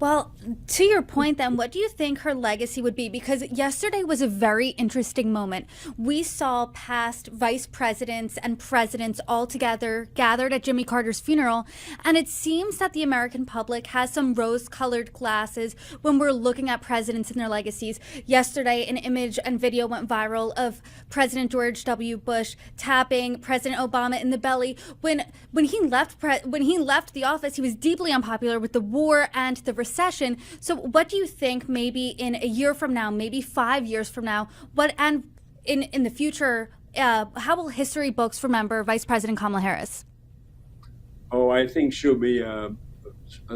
Well, to your point, then, what do you think her legacy would be? Because yesterday was a very interesting moment. We saw past vice presidents and presidents all together gathered at Jimmy Carter's funeral, and it seems that the American public has some rose colored glasses when we're looking at presidents and their legacies. Yesterday, an image and video went viral of President George W. Bush tapping President Obama in the belly. When he left the office, he was deeply unpopular with the war and the recession. So what do you think maybe in a year from now, maybe 5 years from now, what and in the future, how will history books remember Vice President Kamala Harris? Oh, I think she'll be a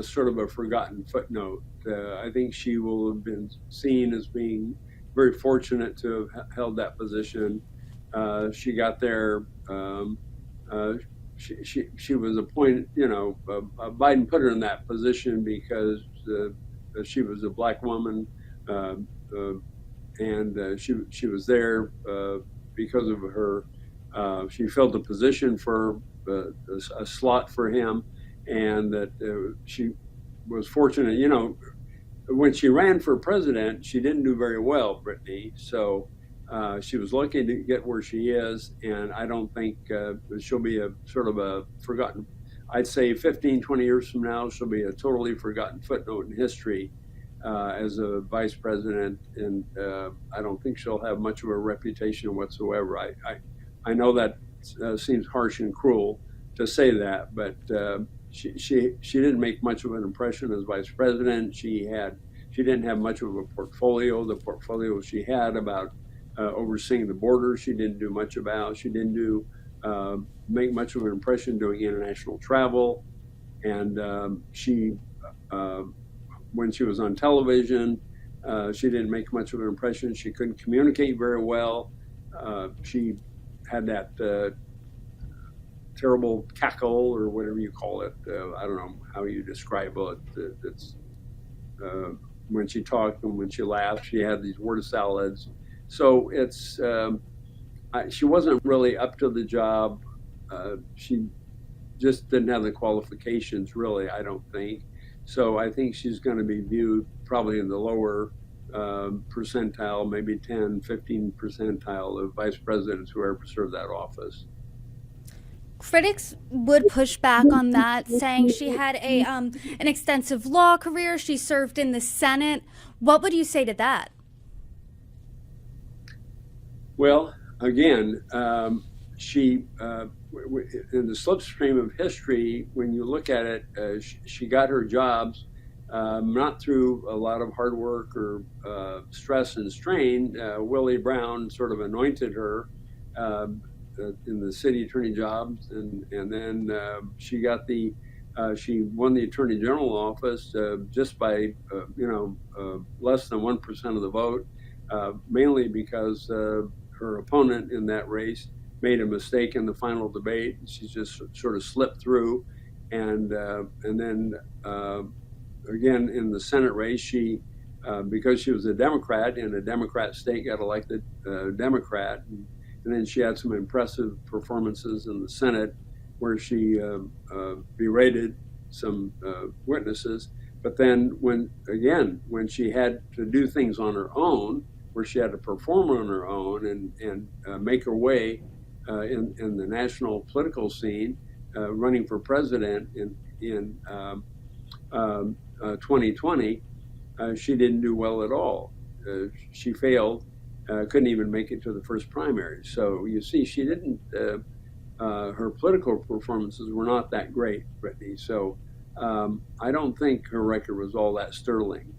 sort of a forgotten footnote. I think she will have been seen as being very fortunate to have held that position. She got there. She was appointed. Biden put her in that position because she was a black woman, and she was there because of her. She filled the position for a slot for him, and that she was fortunate. When she ran for president, she didn't do very well, Brittany. So she was lucky to get where she is, and I don't think she'll be a sort of a forgotten. I'd say 15, 20 years from now, she'll be a totally forgotten footnote in history as a vice president, and I don't think she'll have much of a reputation whatsoever. I know that seems harsh and cruel to say that, but she didn't make much of an impression as vice president. She didn't have much of a portfolio. The portfolio she had about overseeing the border, she didn't do much about. She didn't make much of an impression doing international travel, and when she was on television, she didn't make much of an impression. She couldn't communicate very well. She had that terrible cackle or whatever you call it. I don't know how you describe it. It's when she talked and when she laughed, she had these word salads. So she wasn't really up to the job. She just didn't have the qualifications, really, I don't think. So I think she's going to be viewed probably in the lower percentile, maybe 10, 15 percentile of vice presidents who ever served that office. Critics would push back on that, saying she had an extensive law career. She served in the Senate. What would you say to that? Well, again, she in the slipstream of history, when you look at it, she got her jobs not through a lot of hard work or stress and strain. Willie Brown sort of anointed her in the city attorney jobs, and then she won the attorney general office just by less than 1% of the vote, mainly because her opponent in that race made a mistake in the final debate. She just sort of slipped through, and then again in the Senate race, she because she was a Democrat in a Democrat state, got elected Democrat. And then she had some impressive performances in the Senate where she berated some witnesses. But then when she had to do things on her own, where she had to perform on her own and make her way in the national political scene, running for president in 2020, she didn't do well at all. She failed. Couldn't even make it to the first primary. So you see, she didn't. Her political performances were not that great, Brittany. So I don't think her record was all that sterling.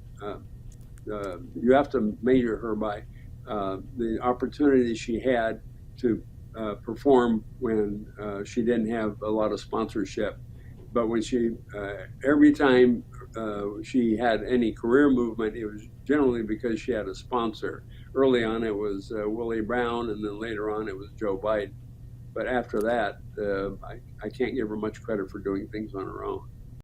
You have to measure her by the opportunity she had to perform when she didn't have a lot of sponsorship. But when every time she had any career movement, it was generally because she had a sponsor. Early on, it was Willie Brown, and then later on, it was Joe Biden. But after that, I can't give her much credit for doing things on her own.